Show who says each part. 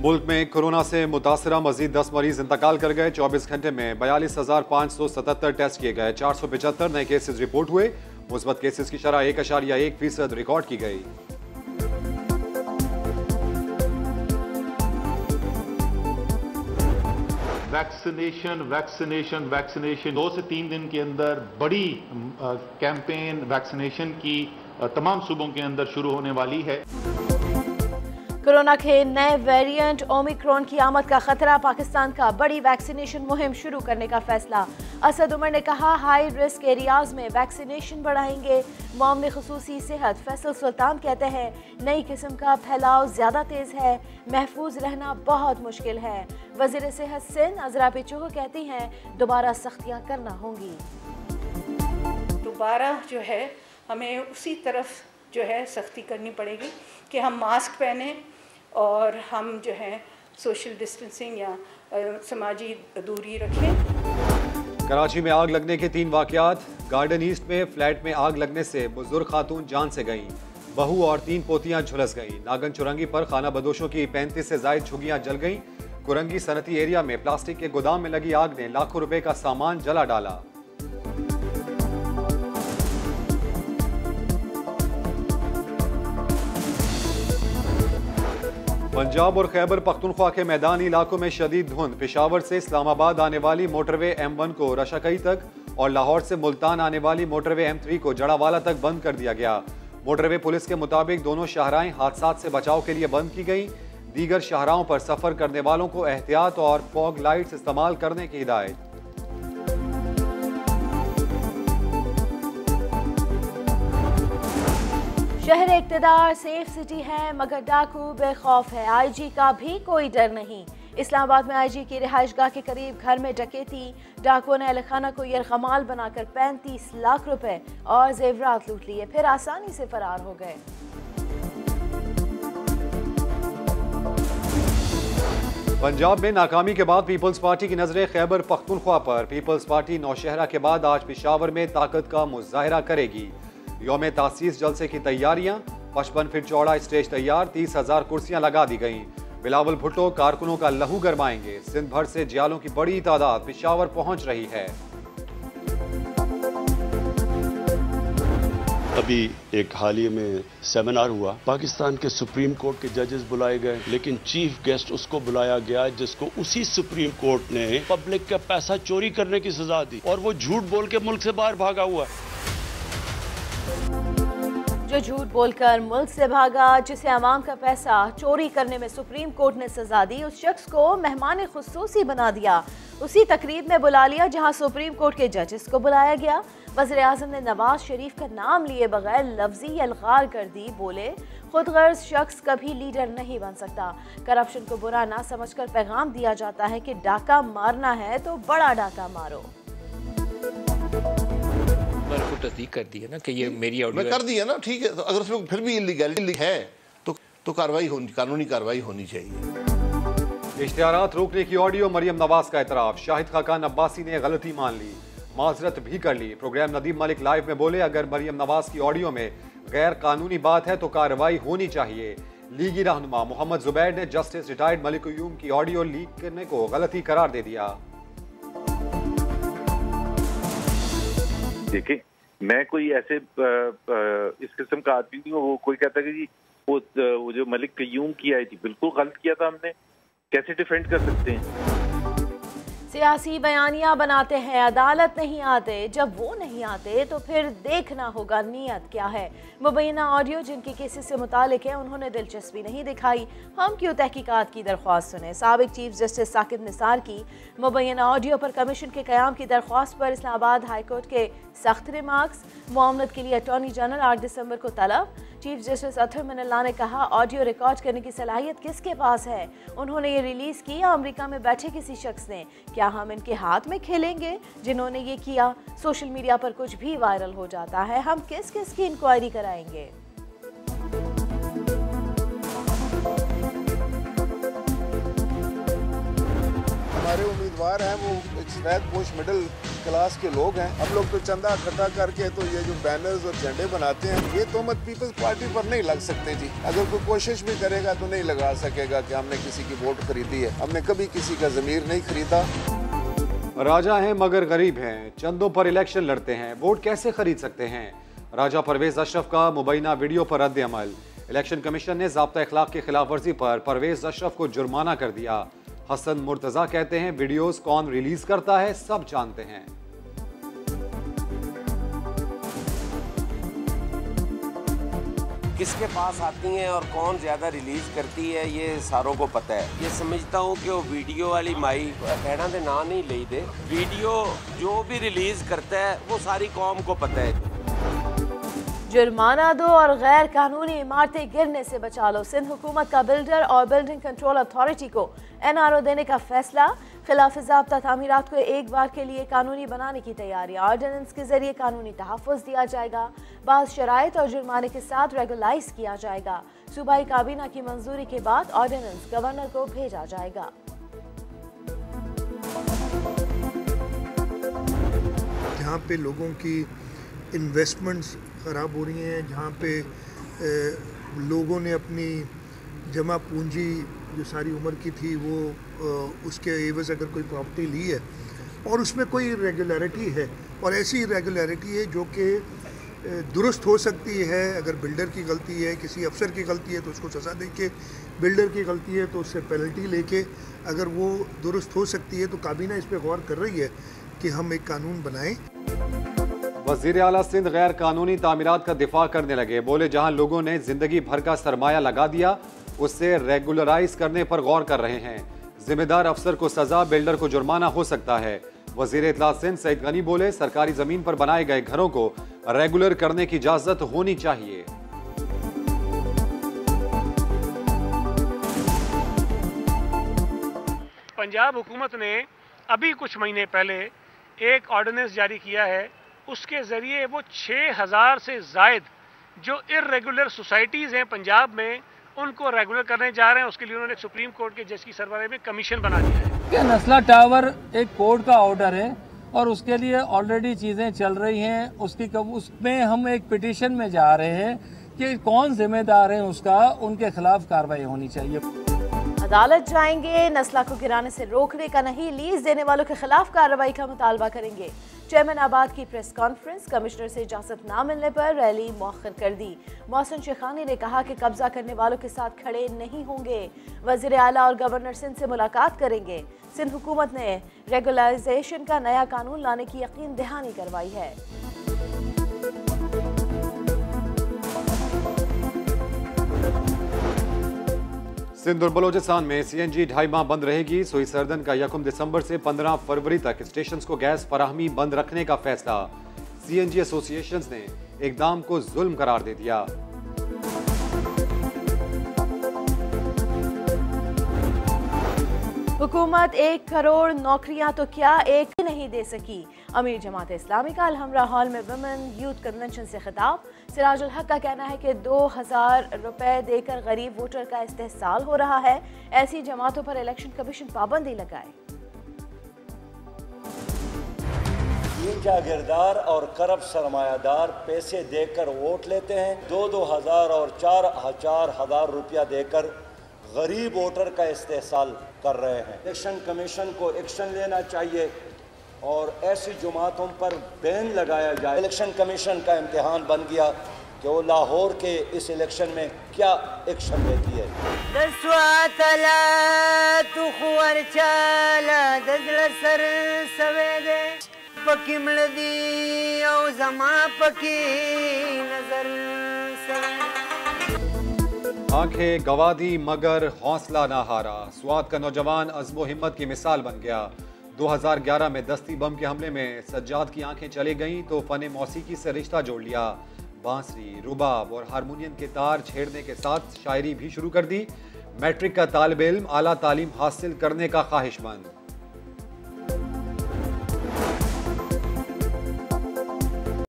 Speaker 1: मुल्क में कोरोना से मुतासरा मजीद 10 मरीज इंतकाल कर गए। 24 घंटे में 42,577 टेस्ट किए गए। 475 नए केसेस रिपोर्ट हुए। मुस्बत केसेस की शरह 1.1% रिकॉर्ड की गई।
Speaker 2: वैक्सीनेशन वैक्सीनेशन वैक्सीनेशन 2 से 3 दिन के अंदर बड़ी कैंपेन वैक्सीनेशन की तमाम सूबों के अंदर शुरू होने वाली है।
Speaker 3: कोरोना के नए वेरिएंट ओमिक्रॉन की आमद का खतरा। पाकिस्तान का बड़ी वैक्सीनेशन मुहिम शुरू करने का फैसला। असद उमर ने कहा हाई रिस्क एरियाज में वैक्सीनेशन बढ़ाएंगे। मामले खुसूसी सेहत फैसल सुल्तान कहते हैं नई किस्म का फैलाव ज्यादा तेज है, महफूज रहना बहुत मुश्किल है। वजीर सेहत सिंध अजरा पिचोह कहती हैं दोबारा सख्तियाँ करना होंगी।
Speaker 4: दोबारा जो है हमें उसी तरफ जो है सख्ती करनी पड़ेगी कि हम मास्क पहने और हम जो है सोशल डिस्टेंसिंग या समाजी दूरी रखें।
Speaker 1: कराची में आग लगने के 3 वाकयात। गार्डन ईस्ट में फ्लैट में आग लगने से बुजुर्ग खातून जान से गईं। बहू और 3 पोतियां झुलस गईं। नागन चुरंगी पर खाना बदोशों की 35 से जायद झुग्गियां जल गईं। कुरंगी सनती एरिया में प्लास्टिक के गोदाम में लगी आग ने लाखों रुपए का सामान जला डाला। पंजाब और खैबर पख्तूनख्वा के मैदानी इलाकों में शदीद धुंध। पेशावर से इस्लामाबाद आने वाली मोटरवे M1 को रशाकई तक और लाहौर से मुल्तान आने वाली मोटरवे M3 को जड़ावाला तक बंद कर दिया गया। मोटरवे पुलिस के मुताबिक दोनों शाहराएं हादसात से बचाव के लिए बंद की गई। दीगर शाहराओं पर सफर करने वालों को एहतियात और फॉग लाइट्स इस्तेमाल करने की हिदायत।
Speaker 3: शहर इक्तदार सेफ सिटी है मगर डाकू बेखौफ है। IG का भी कोई डर नहीं। इस्लामाबाद में IG की रिहाइशगाह के करीब घर में डकैती। डाकुओं ने अहलखाना को यरगमाल बनाकर 35 लाख रुपए और जेवरात लूट लिए, फिर आसानी से फरार हो गए।
Speaker 1: पंजाब में नाकामी के बाद पीपल्स पार्टी की नजरें खैबर पख्तूनख्वा पर। पीपल्स पार्टी नौशहरा के बाद आज पेशावर में ताकत का मुजाहिरा करेगी। यौम तासीस जलसे की तैयारियां। 55 फीट चौड़ा स्टेज तैयार। 30,000 कुर्सियां लगा दी गईं। बिलावल भुट्टो कारकुनों का लहू गरमाएंगे। सिंध भर से जियालों की बड़ी तादाद पेशावर पहुंच रही है।
Speaker 5: अभी एक हाल ही में सेमिनार हुआ। पाकिस्तान के सुप्रीम कोर्ट के जजेस बुलाए गए, लेकिन चीफ गेस्ट उसको बुलाया गया जिसको उसी सुप्रीम कोर्ट ने पब्लिक का पैसा चोरी करने की सजा दी और वो झूठ बोल के मुल्क से बाहर भागा हुआ है।
Speaker 3: जो झूठ बोलकर मुल्क से भागा, जिसे अवाम का पैसा चोरी करने में सुप्रीम कोर्ट ने सजा दी, उस शख्स को मेहमान खुसूसी बना दिया। उसी तकरीब में बुला लिया जहां सुप्रीम कोर्ट के जजेस को बुलाया गया। वज़ीर आज़म ने नवाज शरीफ का नाम लिए बगैर लफ्जी अलगार कर दी। बोले खुदगर्ज शख्स कभी लीडर नहीं बन सकता। करप्शन को बुरा ना समझकर पैगाम दिया जाता है कि डाका मारना है तो बड़ा डाका मारो।
Speaker 6: को तस्दीक कर दी है ना कि ये मेरी ऑडियो
Speaker 7: कर दी है ना, ठीक है। तो अगर उसमें फिर भी इलीगैलिटी है तो कार्रवाई होनी, कानूनी कार्रवाई होनी चाहिए।
Speaker 1: इश्तिहारात रोकने की ऑडियो। मरियम नवाज का एतराफ। शाहिद खाकान अब्बासी ने गलती मान ली, माजरत भी कर ली। प्रोग्राम नदीम मलिक लाइव में बोले अगर मरियम नवाज की ऑडियो में गैर कानूनी बात है तो कार्रवाई होनी चाहिए। लीगी रहनुमा मोहम्मद जुबैर ने जस्टिस रिटायर्ड मलिक यूम की ऑडियो लीक करने को गलती करार दे दिया।
Speaker 8: देखिए, मैं कोई ऐसे इस किस्म का आदमी नहीं हूँ। वो कोई कहता है कि जी वो जो मलिक कयूम की आई थी बिल्कुल गलत किया था, हमने कैसे डिफेंड कर सकते हैं।
Speaker 3: सियासी बयानियां बनाते हैं, अदालत नहीं आते। जब वो नहीं आते तो फिर देखना होगा नीयत क्या है। मुबैना ऑडियो जिनके केसेस से मुतालिक है उन्होंने दिलचस्पी नहीं दिखाई। हम क्यों तहकीकात की दरख्वास्त सुने। साबिक चीफ जस्टिस साकिब निसार की मुबैना ऑडियो पर कमीशन के क़याम की दरख्वास्त पर इस्लामाबाद हाई कोर्ट के सख्त रिमार्क्स। मुआवनत के लिए अटॉर्नी जनरल 8 दिसंबर को तलब। चीफ जस्टिस अथर मिनल्ला ने कहा ऑडियो रिकॉर्ड करने की सलाहियत किसके पास है। उन्होंने ये रिलीज किया अमेरिका में बैठे किसी शख्स ने। क्या हम इनके हाथ में खेलेंगे जिन्होंने ये किया। सोशल मीडिया पर कुछ भी वायरल हो जाता है, हम किस किस की इंक्वायरी कराएंगे।
Speaker 9: हमारे उम्मीदवार हैं वो एक सफेद पोश मेडल क्लास के लोग हैं। हम लोग तो चंदा इकट्ठा करके तो ये जो बैनर्स और झंडे बनाते हैं, ये तोहमत पीपल्स पार्टी पर नहीं लग सकते जी। अगर कोई कोशिश भी करेगा तो नहीं लगा सकेगा कि हमने किसी की वोट खरीदी है। हमने कभी किसी का ज़मीर नहीं खरीदा।
Speaker 1: राजा हैं मगर गरीब हैं, चंदों पर इलेक्शन लड़ते हैं, वोट कैसे खरीद सकते हैं? राजा परवेज अशरफ का मुबैना वीडियो पर रद्द अमल। इलेक्शन कमीशन ने ज़ाब्ता अखलाक की खिलाफ वर्जी पर परवेज अशरफ को जुर्माना कर दिया। हसन मुर्तज़ा कहते हैं वीडियोस कौन रिलीज करता है सब जानते हैं।
Speaker 10: किसके पास आती हैं और कौन ज़्यादा रिलीज़ करती है ये सारों को पता है। ये समझता हूँ कि वो वीडियो वाली माई कहना दे ना नहीं ले दे, वीडियो जो भी रिलीज़ करता है वो सारी कौम को पता है।
Speaker 3: जुर्माना दो और गैर कानूनी इमारतें गिरने से बचा लो। सिंध हुकूमत का बिल्डर और बिल्डिंग कंट्रोल अथॉरिटी को NRO देने का फैसला। खिलाफ ज़ाब्ता तामीरात को एक बार के लिए कानूनी बनाने की तैयारी। ऑर्डिनेंस के जरिए कानूनी तहफ़्फ़ुज़ दिया जाएगा। बाज़ शराइत और जुर्माने के साथ रेगुलाइज किया जाएगा। सूबाई काबीना की मंजूरी के बाद ऑर्डिनेंस गवर्नर को भेजा जाएगा।
Speaker 11: जहाँ पे लोगों की इन्वेस्टमेंट्स ख़राब हो रही हैं, जहाँ पे लोगों ने अपनी जमा पूंजी जो सारी उम्र की थी वो उसके एवज़ अगर कोई प्रॉपर्टी ली है और उसमें कोई रेगुलरिटी है और ऐसी रेगुलरिटी है जो कि दुरुस्त हो सकती है। अगर बिल्डर की गलती है, किसी अफसर की गलती है तो उसको सज़ा दे के, बिल्डर की गलती है तो उससे पेनल्टी लेके अगर वो दुरुस्त हो सकती है तो काबीना इस पर गौर कर रही है कि हम एक कानून बनाएं।
Speaker 1: वज़ीर आला सिंध गैर कानूनी तामीरात का दिफा करने लगे। बोले जहां लोगों ने जिंदगी भर का सरमाया लगा दिया उससे रेगुलराइज करने पर गौर कर रहे हैं। जिम्मेदार अफसर को सजा, बिल्डर को जुर्माना हो सकता है। वज़ीर इत्तला सिंध सईद गनी बोले सरकारी जमीन पर बनाए गए घरों को रेगुलर करने की इजाजत होनी चाहिए।
Speaker 12: पंजाब हुकूमत ने अभी कुछ महीने पहले एक ऑर्डिनेंस जारी किया है, उसके ज़रिए वो 6000 से ज़ायद जो इर्रेगुलर सोसाइटीज़ हैं पंजाब में उनको रेगुलर करने जा रहे हैं। उसके लिए उन्होंने सुप्रीम कोर्ट के जज की सरबराही में कमीशन बना दिया है।
Speaker 13: नस्ला टावर एक कोर्ट का ऑर्डर है और उसके लिए ऑलरेडी चीज़ें चल रही हैं। उसमें हम एक पिटीशन में जा रहे हैं कि कौन जिम्मेदार है उसका, उनके खिलाफ कार्रवाई होनी चाहिए।
Speaker 3: अदालत जाएंगे, नस्ला को गिराने से रोकने का नहीं, लीज देने वालों के खिलाफ कार्रवाई का मुतालबा करेंगे। चेयरमैन आबाद की प्रेस कॉन्फ्रेंस, कमिश्नर से इजाजत ना मिलने पर रैली मौखर कर दी। मोहसिन शेखानी ने कहा कि कब्जा करने वालों के साथ खड़े नहीं होंगे। वज़ीर आला और गवर्नर सिंध से मुलाकात करेंगे। सिंध हुकूमत ने रेगुलराइजेशन का नया कानून लाने की यकीन दहानी करवाई है।
Speaker 1: सिंध और बलोचिस्तान में CNG 2.5 माह बंद रहेगी। सुई सर्दन का 1 दिसंबर से 15 फरवरी तक स्टेशन को गैस फराहमी बंद रखने का फैसला। CNG एसोसिएशंस ने इकदाम को जुल्म करार दे दिया।
Speaker 3: हुकूमत 1 करोड़ नौकरियां तो क्या एक ही नहीं दे सकी। अमीर जमात इस्लामी का अलहमरा हॉल में वुमेन यूथ कन्वेंशन से खिताब। सिराजुल हक का कहना है कि 2000 रुपए देकर गरीब वोटर का इस्तेहसाल हो रहा है। ऐसी जमातों पर इलेक्शन कमीशन पाबंदी लगाए।
Speaker 14: जागीरदार और करप्ट सरमायादार पैसे देकर वोट लेते हैं, 2-2 हज़ार और 4-4 हज़ार रुपया देकर गरीब वोटर का इस्तेहसाल कर रहे हैं। इलेक्शन कमीशन को एक्शन लेना चाहिए और ऐसी जमातों पर बैन लगाया जाए। इलेक्शन कमीशन का इम्तिहान बन गया कि वो लाहौर के इस इलेक्शन में क्या एक्शन लेती है।
Speaker 1: आंखें गवा दी मगर हौसला ना हारा। स्वात का नौजवान अज़्म हिम्मत की मिसाल बन गया। 2011 में दस्ती बम के हमले में सज्जाद की आंखें चली गईं तो फन मौसीकी से रिश्ता जोड़ लिया। बांसुरी, रुबाब और हारमोनियम के तार छेड़ने के साथ शायरी भी शुरू कर दी। मैट्रिक का तालिब इल्म आला तालीम हासिल करने का ख्वाहिशमंद।